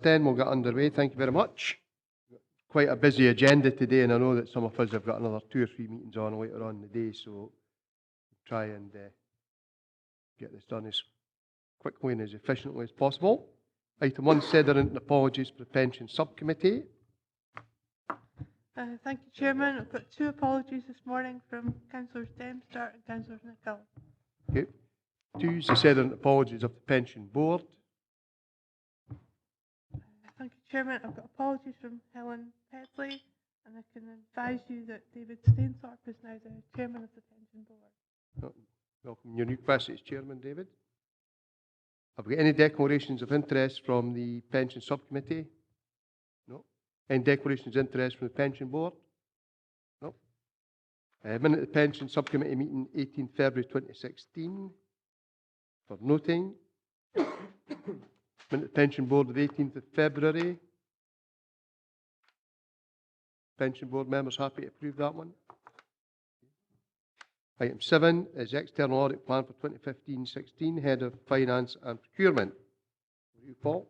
10, we'll get underway. Thank you very much. Quite a busy agenda today, and I know that some of us have got another 2 or 3 meetings on later on in the day, so try and get this done as quickly and as efficiently as possible. Item 1, Sederunt and apologies for the Pension Subcommittee. Thank you, Chairman. I've got 2 apologies this morning from Councillors Dempster and Councillor Nicol. Okay. 2 is the Sederunt apologies of the Pension Board. Thank you, Chairman. I've got apologies from Helen Petley, and I can advise you that David Stainthorpe is now the Chairman of the Pension Board. Welcome your new capacity as Chairman, David. Have we got any declarations of interest from the Pension Subcommittee? No. Any declarations of interest from the Pension Board? No. Minute of the Pension Subcommittee meeting 18 February 2016 for noting. Minute of the Pension Board of the 18th of February. Pension Board members happy to approve that one? Item 7 is External Audit Plan for 2015-16, Head of Finance and Procurement. You, Paul?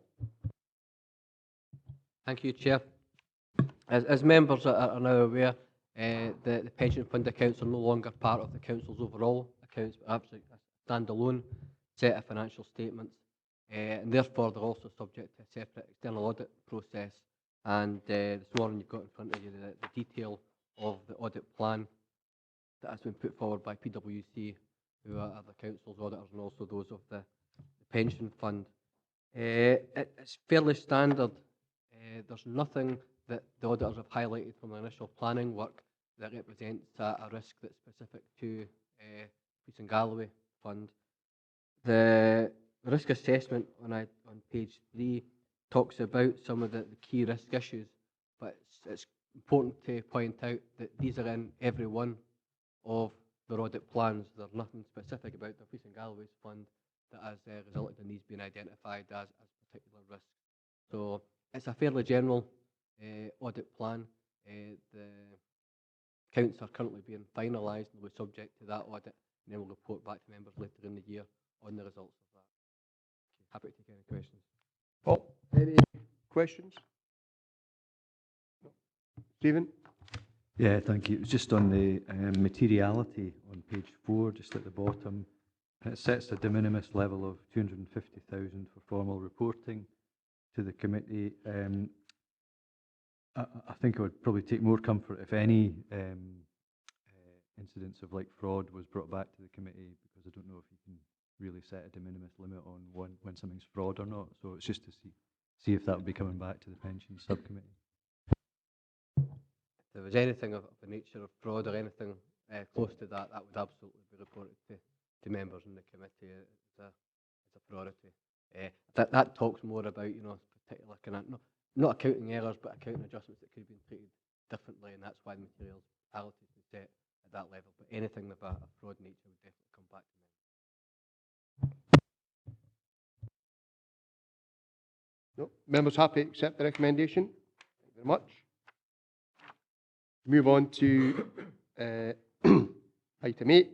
Thank you, Chair. As members are now aware, the pension fund accounts are no longer part of the Council's overall accounts, but absolutely a standalone set of financial statements, and therefore they're also subject to a separate external audit process. And this morning you've got in front of you the detail of the audit plan that has been put forward by PwC, who are the Council's auditors, and also those of the pension fund. It's fairly standard. There's nothing that the auditors have highlighted from the initial planning work that represents a risk that's specific to Dumfries and Galloway fund. The risk assessment on page 3 talks about some of the key risk issues, but it's important to point out that these are in every one of the audit plans. There's nothing specific about the Dumfries and Galloway's fund that has resulted in these being identified as particular risks. So it's a fairly general audit plan. The accounts are currently being finalised and will be subject to that audit, and then we'll report back to members later in the year on the results of that. Happy to take any questions. Paul, any questions? No. Stephen? Yeah, thank you. It was just on the materiality on page 4, just at the bottom. It sets a de minimis level of 250,000 for formal reporting to the committee. I think I would probably take more comfort if any incidents of like fraud was brought back to the committee, because I don't know if you can really set a de minimis limit on when something's fraud or not. So it's just to see if that would be coming back to the pension subcommittee. If there was anything of the nature of fraud or anything close to that, that would absolutely be reported to members in the committee as a priority. That talks more about, particular kind of not accounting errors, but accounting adjustments that could have been treated differently, and that's why the materiality is set at that level. But anything of a fraud nature would definitely come back to members. No. Members happy to accept the recommendation? Thank you very much. Move on to item 8,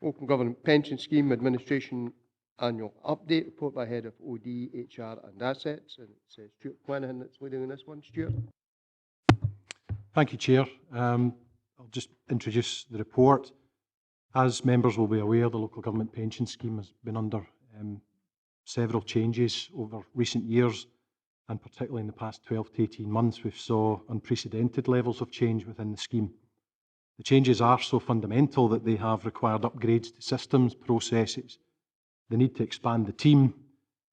Open Government Pension Scheme Administration Annual Update, report by Head of OD, HR and Assets, and it's Stuart Quenaghan that's leading on this one. Stuart. Thank you, Chair. I'll just introduce the report. As members will be aware, the Local Government Pension Scheme has been under several changes over recent years, and particularly in the past 12 to 18 months, we've saw unprecedented levels of change within the scheme. The changes are so fundamental that they have required upgrades to systems, processes, the need to expand the team,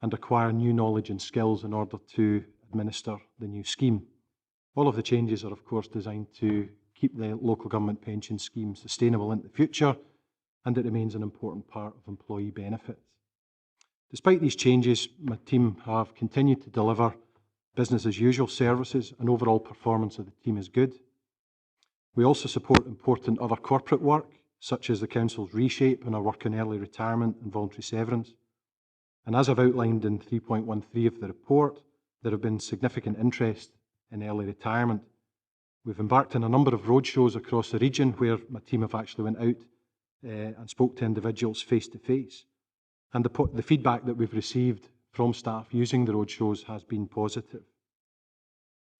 and acquire new knowledge and skills in order to administer the new scheme. All of the changes are, of course, designed to keep the local government pension scheme sustainable into the future, and it remains an important part of employee benefits. Despite these changes, my team have continued to deliver business as usual services, and overall performance of the team is good. We also support important other corporate work, such as the Council's reshape and our work on early retirement and voluntary severance. And as I've outlined in 3.13 of the report, there have been significant interest in early retirement. We've embarked on a number of roadshows across the region where my team have actually went out and spoke to individuals face to face. And the feedback that we've received from staff using the roadshows has been positive.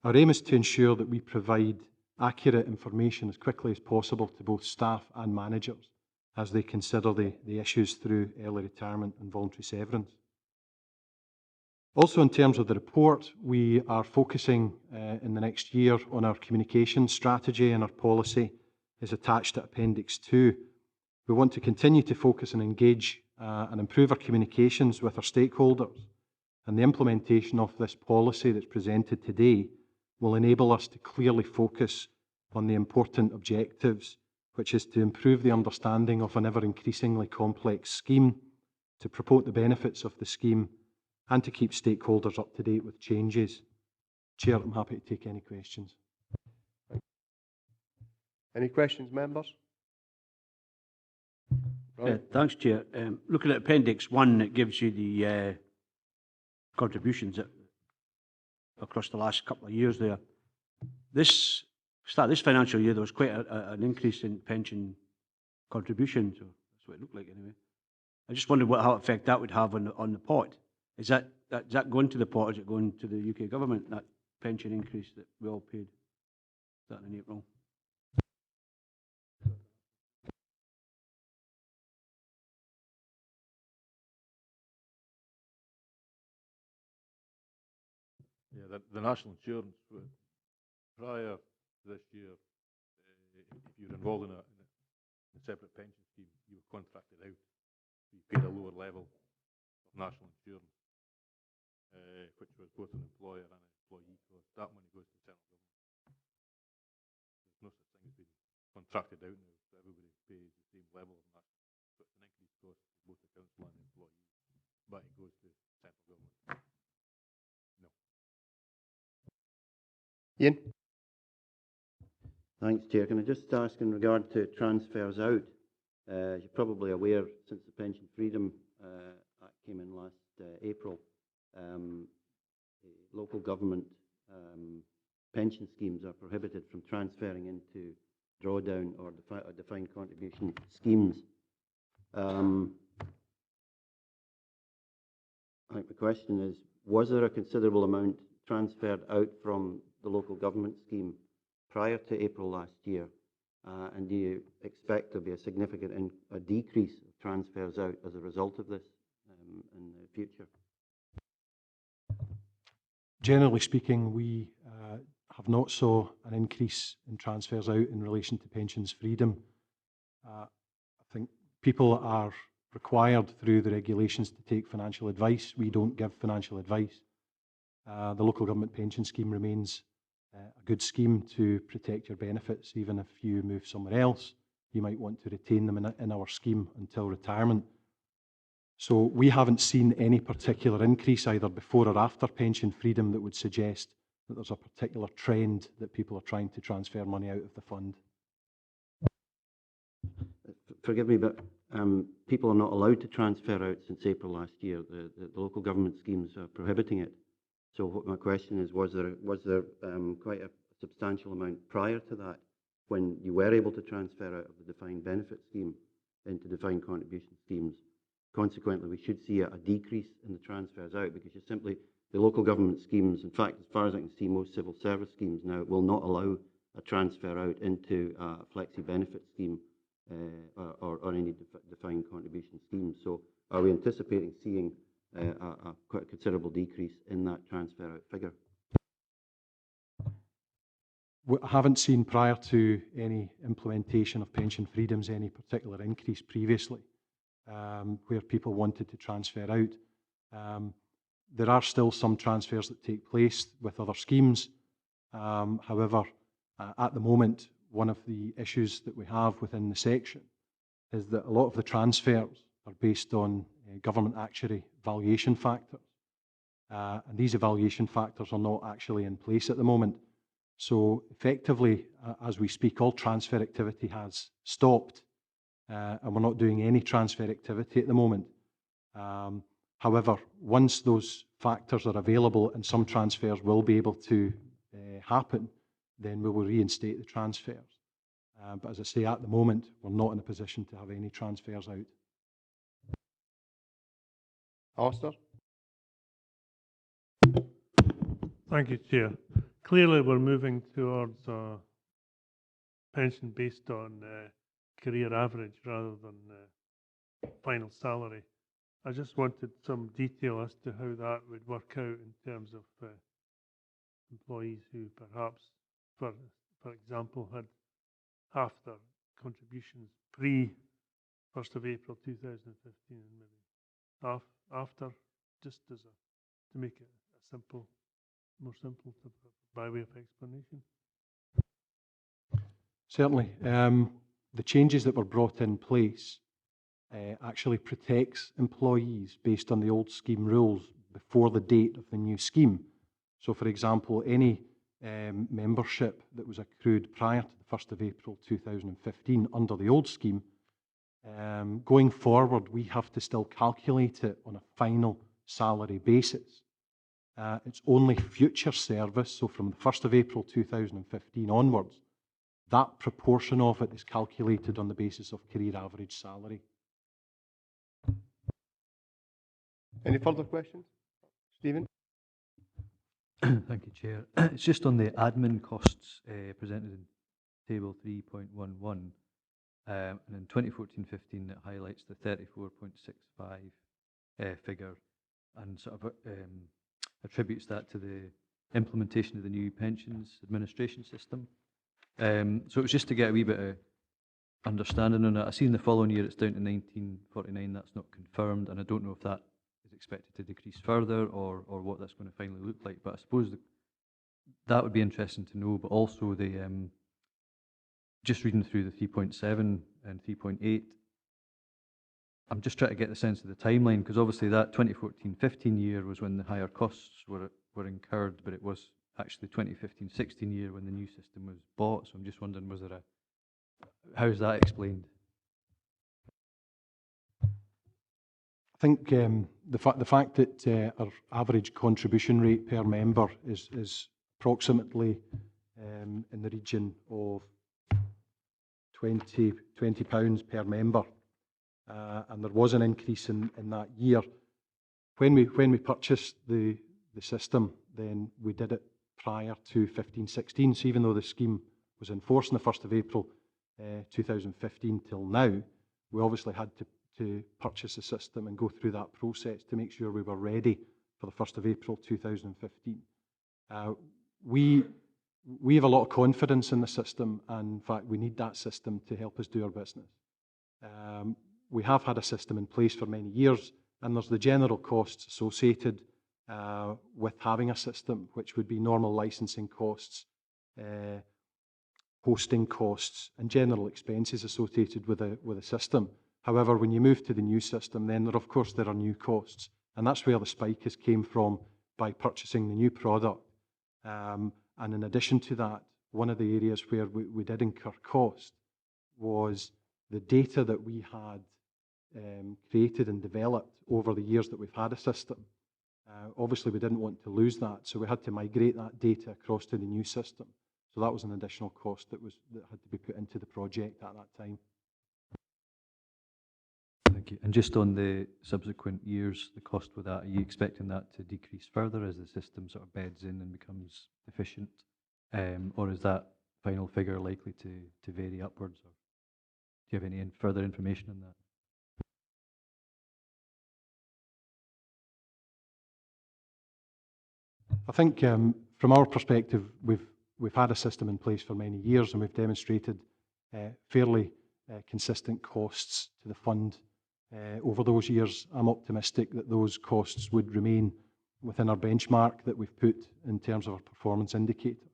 Our aim is to ensure that we provide accurate information as quickly as possible to both staff and managers as they consider the issues through early retirement and voluntary severance. Also, in terms of the report, we are focusing in the next year on our communication strategy, and our policy is attached to Appendix 2. We want to continue to focus and engage and improve our communications with our stakeholders, and the implementation of this policy that's presented today will enable us to clearly focus on the important objectives, which is to improve the understanding of an ever-increasingly complex scheme, to promote the benefits of the scheme, and to keep stakeholders up to date with changes. Chair, I'm happy to take any questions. Any questions, members? Thanks, Chair. Looking at Appendix 1, it gives you the contributions across the last couple of years there. This financial year, there was quite an increase in pension contributions, or that's what it looked like anyway. I just wondered how effect that would have on the pot. Is that going to the pot, or is it going to the UK government, that pension increase that we all paid starting in April? Yeah, the national insurance, prior to this year, if you were involved in a separate pension scheme, you were contracted out. So you paid a lower level of national insurance, which was both an employer and an employee cost. That money goes to the central government. There's no such thing as being contracted out now, so everybody pays the same level of national insurance. So it's an increased cost for both the council and the employees, but it goes to central government. No. Ian? Thanks, Chair. Can I just ask in regard to transfers out? As you're probably aware, since the Pension Freedom Act came in last April, local government pension schemes are prohibited from transferring into drawdown or defined contribution schemes. I think the question is, was there a considerable amount transferred out from the local government scheme prior to April last year? And do you expect there to be a significant decrease of transfers out as a result of this in the future? Generally speaking, we have not saw an increase in transfers out in relation to pensions freedom. I think people are required through the regulations to take financial advice. We don't give financial advice. The local government pension scheme remains a good scheme to protect your benefits. Even if you move somewhere else, you might want to retain them in our scheme until retirement. So we haven't seen any particular increase either before or after pension freedom that would suggest that there's a particular trend that people are trying to transfer money out of the fund. Forgive me, but people are not allowed to transfer out since April last year. The local government schemes are prohibiting it. So what my question is, was there quite a substantial amount prior to that when you were able to transfer out of the defined benefit scheme into defined contribution schemes? Consequently, we should see a decrease in the transfers out, because you're simply, the local government schemes, in fact, as far as I can see, most civil service schemes now will not allow a transfer out into a flexi benefit scheme or any defined contribution scheme. So are we anticipating seeing a quite considerable decrease in that transfer out figure? We haven't seen, prior to any implementation of pension freedoms, any particular increase previously where people wanted to transfer out. There are still some transfers that take place with other schemes. However, at the moment, one of the issues that we have within the section is that a lot of the transfers are based on government actuary valuation factors. And these evaluation factors are not actually in place at the moment. So effectively, as we speak, all transfer activity has stopped, and we're not doing any transfer activity at the moment. However, once those factors are available and some transfers will be able to happen, then we will reinstate the transfers. But as I say, at the moment, we're not in a position to have any transfers out. Alistair? Thank you, Chair. Clearly, we're moving towards a pension based on career average rather than final salary. I just wanted some detail as to how that would work out in terms of employees who perhaps, for example, had half their contributions pre-1st of April 2015 and maybe half after, just as to make it a simple, more simple by way of explanation. Certainly. The changes that were brought in place actually protects employees based on the old scheme rules before the date of the new scheme. So, for example, any membership that was accrued prior to the 1st of April 2015 under the old scheme, going forward, we have to still calculate it on a final salary basis. It's only future service, so from the 1st of April 2015 onwards, that proportion of it is calculated on the basis of career average salary. Any further questions? Stephen? Thank you, Chair. It's just on the admin costs presented in Table 3.11. And in 2014-15, it highlights the 34.65 figure and sort of attributes that to the implementation of the new pensions administration system. So it was just to get a wee bit of understanding on it. I see in the following year it's down to 1949. That's not confirmed, and I don't know if that is expected to decrease further or what that's going to finally look like. But I suppose that would be interesting to know. But also the just reading through the 3.7 and 3.8, I'm just trying to get the sense of the timeline, because obviously that 2014-15 year was when the higher costs were incurred, but it was actually the 2015-16 year when the new system was bought. So I'm just wondering, was there how is that explained? I think the fact that our average contribution rate per member is approximately in the region of £20 per member, and there was an increase in that year. When we purchased the system, then we did it prior to 15-16. So even though the scheme was in force on the 1st of April 2015 till now, we obviously had to purchase the system and go through that process to make sure we were ready for the 1st of April 2015. We have a lot of confidence in the system, and in fact we need that system to help us do our business. We have had a system in place for many years, and there's the general costs associated with having a system, which would be normal licensing costs, hosting costs, and general expenses associated with a system. However, when you move to the new system, then of course there are new costs, and that's where the spike has came from by purchasing the new product. And in addition to that, one of the areas where we did incur cost was the data that we had created and developed over the years that we've had a system. Obviously, we didn't want to lose that, so we had to migrate that data across to the new system. So that was an additional cost that had to be put into the project at that time. Thank you. And just on the subsequent years, the cost with that, are you expecting that to decrease further as the system sort of beds in and becomes efficient? Or is that final figure likely to vary upwards? Or do you have any further information on that? I think from our perspective, we've had a system in place for many years, and we've demonstrated fairly consistent costs to the fund over those years. I'm optimistic that those costs would remain within our benchmark that we've put in terms of our performance indicator.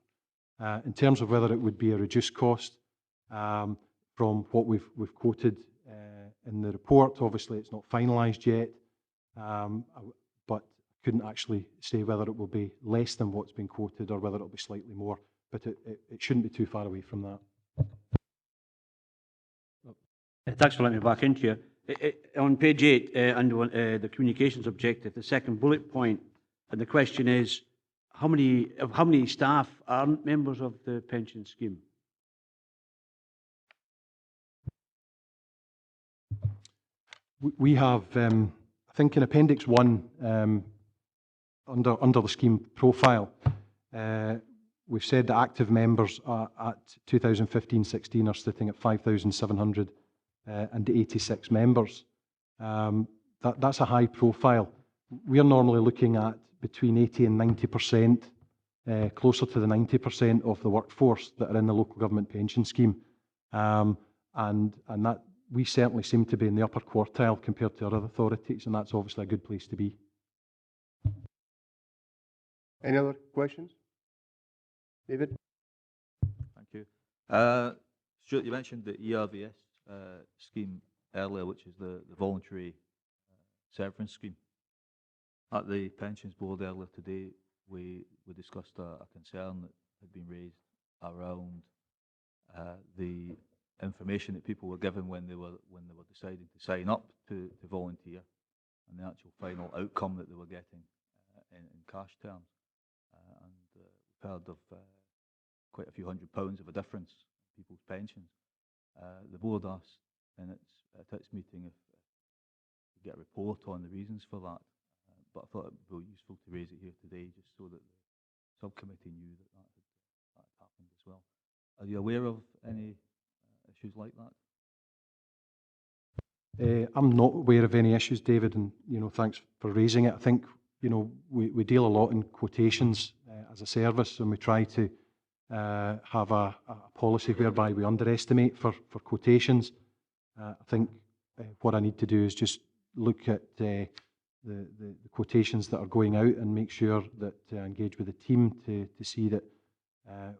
In terms of whether it would be a reduced cost from what we've quoted in the report, obviously it's not finalised yet, but I couldn't actually say whether it will be less than what's been quoted or whether it'll be slightly more, but it shouldn't be too far away from that. Thanks for letting me back into you. On page 8, under the communications objective, the second bullet point, and the question is, how many staff are members of the pension scheme? We have, I think in Appendix 1, under the scheme profile, We've said that active members at 2015-16 are sitting at 5,786 members. That's a high profile. We're normally looking at between 80 and 90%, closer to the 90% of the workforce that are in the local government pension scheme. And that we certainly seem to be in the upper quartile compared to other authorities, and that's obviously a good place to be. Any other questions? David? Thank you. Stuart, you mentioned the ERVS scheme earlier, which is the voluntary severance scheme. At the Pensions Board earlier today, we discussed a concern that had been raised around the information that people were given when they were deciding to sign up to volunteer, and the actual final outcome that they were getting in cash terms. We've heard of quite a few £100s of a difference in people's pensions. The board asked at its meeting if we get a report on the reasons for that, but I thought it would be useful to raise it here today just so that the subcommittee knew that had happened as well. Are you aware of any issues like that? I'm not aware of any issues, David, and thanks for raising it. I think we deal a lot in quotations as a service, and we try to have a policy whereby we underestimate for quotations. I think what I need to do is just look at the quotations that are going out and make sure that engage with the team to see that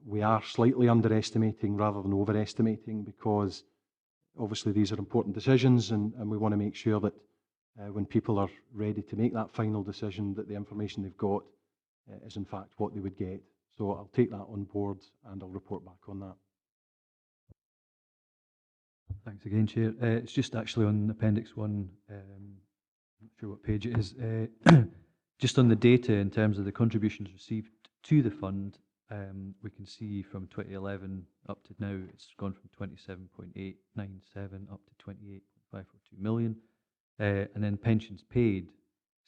we are slightly underestimating rather than overestimating, because obviously these are important decisions, and we want to make sure that when people are ready to make that final decision, that the information they've got is in fact what they would get. So I'll take that on board and I'll report back on that. Thanks again, Chair. It's just actually on Appendix 1, I'm not sure what page it is, just on the data in terms of the contributions received to the fund. We can see from 2011 up to now, it's gone from 27.897 up to 28.542 million. And then pensions paid,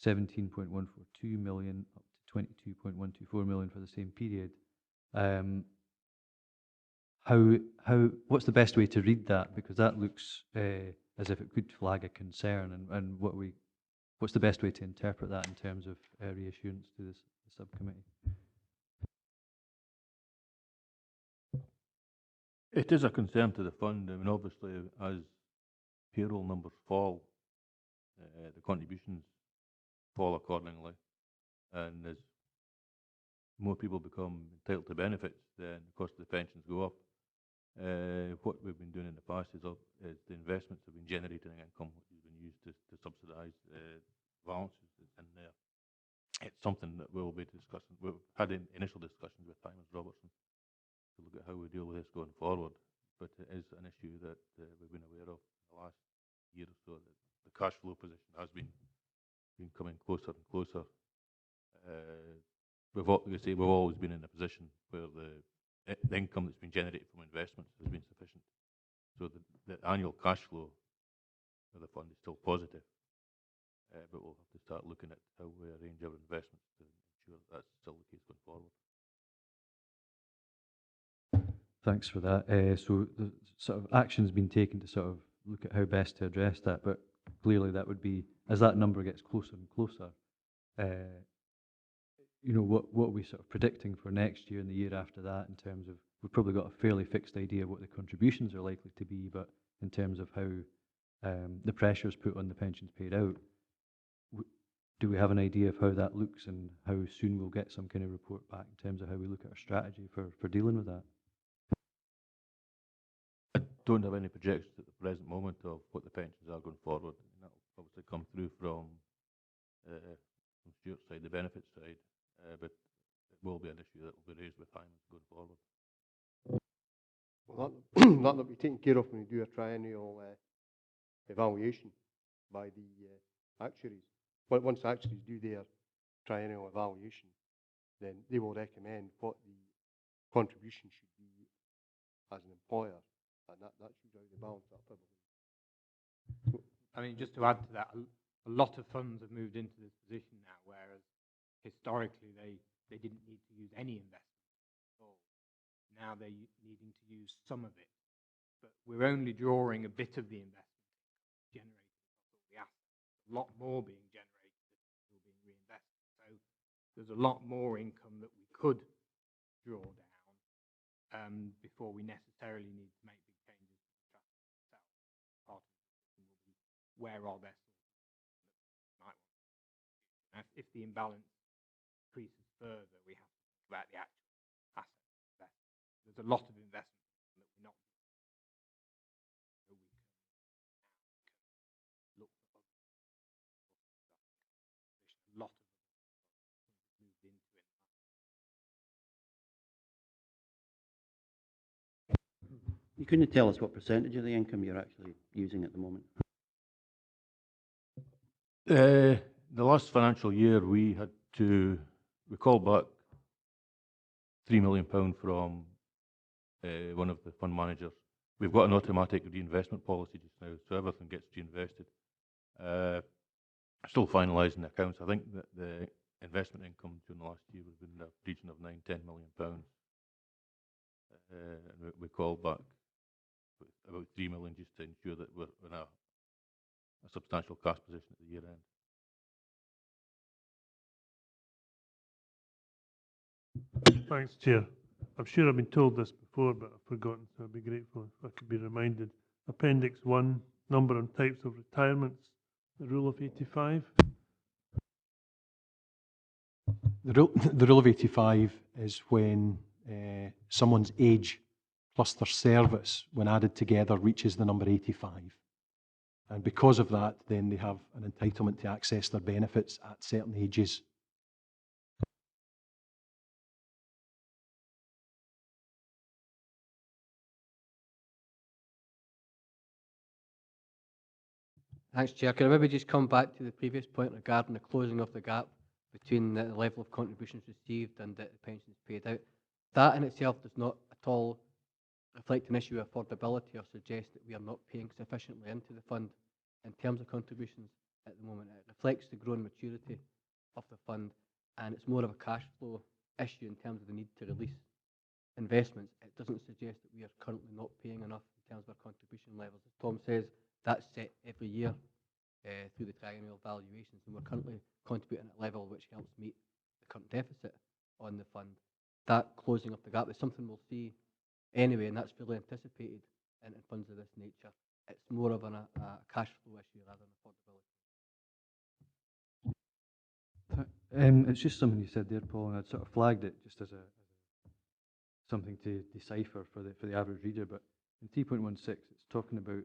17.142 million up to 22.124 million for the same period. What's the best way to read that? Because that looks as if it could flag a concern, and what's the best way to interpret that in terms of reassurance to the subcommittee? It is a concern to the fund. I mean, obviously, as payroll numbers fall, the contributions fall accordingly, and as more people become entitled to benefits, then the cost of the pensions go up. What we've been doing in the past is the investments have been generating income, which has been used to subsidise balances in there. It's something that we'll be discussing. We've had initial discussions with Simon Robertson to look at how we deal with this going forward, but it is an issue that we've been aware of in the last year or so, that the cash flow position has been coming closer and closer. We've always been in a position where the income that's been generated from investments has been sufficient. So the annual cash flow of the fund is still positive, but we'll have to start looking at how we arrange our investments to ensure that that's still the case going forward. Thanks for that. So the sort of action's been taken to sort of look at how best to address that, but clearly that would be, as that number gets closer and closer, what are we sort of predicting for next year and the year after that in terms of, we've probably got a fairly fixed idea of what the contributions are likely to be, but in terms of how the pressure is put on the pensions paid out, do we have an idea of how that looks and how soon we'll get some kind of report back in terms of how we look at our strategy for dealing with that? I don't have any projections at the present moment of what the pensions are going forward. And that'll obviously come through from Stuart's side, the benefits side, but it will be an issue that will be raised with Hyman going forward. Well, that'll be taken care of when we do a triennial evaluation by the actuaries. But once actuaries do their triennial evaluation, then they will recommend what the contribution should be as an employer, and that should how they balance that probably. I mean, just to add to that, a lot of funds have moved into this position now, whereas historically they didn't need to use any investment at all. Now they're needing to use some of it. But we're only drawing a bit of the investment generated across all the assets. A lot more being generated that's still being reinvested. So there's a lot more income that we could draw down before we necessarily need to make big changes to the trust itself. Part of the system will be where are their sources that might want to. If the imbalance increases further, we have to think about the actual asset investment. There's a lot of investment that we're not doing. So we can look for other a lot of moved into it. You couldn't tell us what percentage of the income you're actually using at the moment? The last financial year, we called back £3 million from one of the fund managers. We've got an automatic reinvestment policy just now, so everything gets reinvested. Still finalising the accounts. I think that the investment income during the last year was in the region of £9–10 million. And we called back about £3 million just to ensure that we're in a substantial cash position at the year end. Thanks, Chair. I'm sure I've been told this before, but I've forgotten, so I'd be grateful if I could be reminded. Appendix 1, number and types of retirements, the rule of 85. The rule of 85 is when someone's age plus their service, when added together, reaches the number 85. And because of that, then they have an entitlement to access their benefits at certain ages. Thanks, Chair. Can I maybe just come back to the previous point regarding the closing of the gap between the level of contributions received and the pensions paid out? That in itself does not at all reflect an issue of affordability or suggest that we are not paying sufficiently into the fund in terms of contributions at the moment. It reflects the growing maturity of the fund, and it's more of a cash flow issue in terms of the need to release investments. It doesn't suggest that we are currently not paying enough in terms of our contribution levels. As Tom says, that's set every year through the triennial valuations, and we're currently contributing at a level which helps meet the current deficit on the fund. That closing of the gap is something we'll see anyway, and that's fully anticipated in funds of this nature. It's more of a cash flow issue rather than affordability. It's just something you said there, Paul, and I'd sort of flagged it just as something to decipher for the average reader. But in 3.16, it's talking about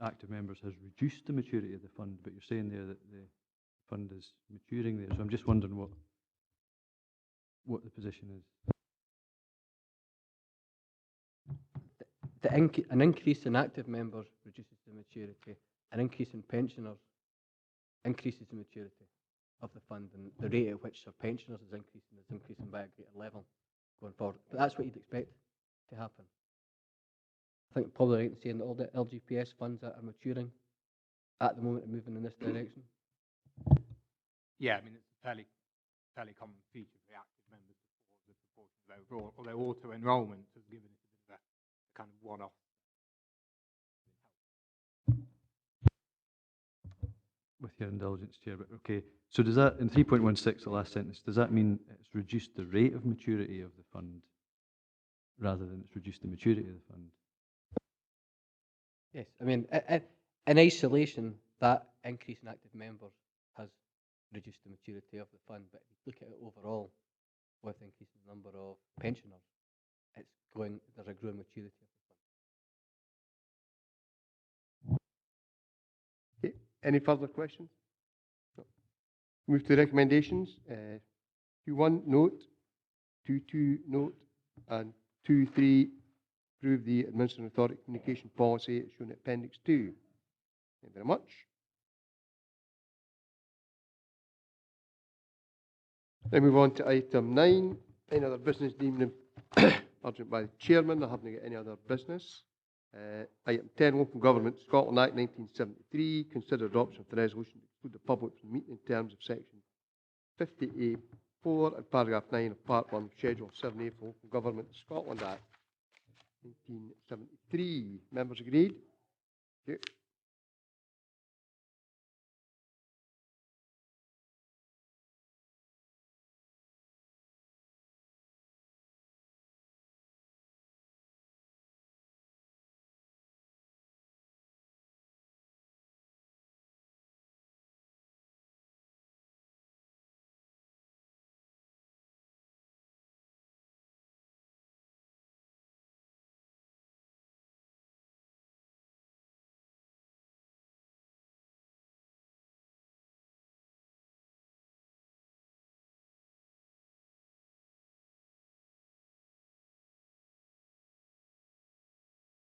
active members has reduced the maturity of the fund, but you're saying there that the fund is maturing there. So I'm just wondering what the position is. An increase in active members reduces the maturity. An increase in pensioners increases the maturity of the fund, and the rate at which our pensioners is increasing by a greater level going forward. But that's what you'd expect to happen. I think probably right in saying that all the LGPS funds that are maturing at the moment are moving in this direction. Yeah, I mean, it's a fairly common feature for the active members before the proportion of overall, although auto-enrolment has given it a bit of a kind of one-off. With your indulgence, Chair, but okay. So does that, in 3.16, the last sentence, does that mean it's reduced the rate of maturity of the fund rather than it's reduced the maturity of the fund? Yes, I mean, in isolation, that increase in active members has reduced the maturity of the fund, but if you look at it overall, with increasing the number of pensioners, there's a growing maturity of the fund. Okay. Any further questions? No. Move to recommendations. 2.1 note, 2.2 note, and 2.3 approve the Administrative Authority Communication Policy as shown in Appendix 2. Thank you very much. Then move on to item 9. Any other business deemed urgent by the Chairman? I haven't got any other business. Item 10, Local Government Scotland Act 1973. Consider adoption of the resolution to exclude the public from the meeting in terms of Section 50A 4 and paragraph 9 of Part 1, Schedule 7A for Local Government Scotland Act 1973. Members agreed? Thank you.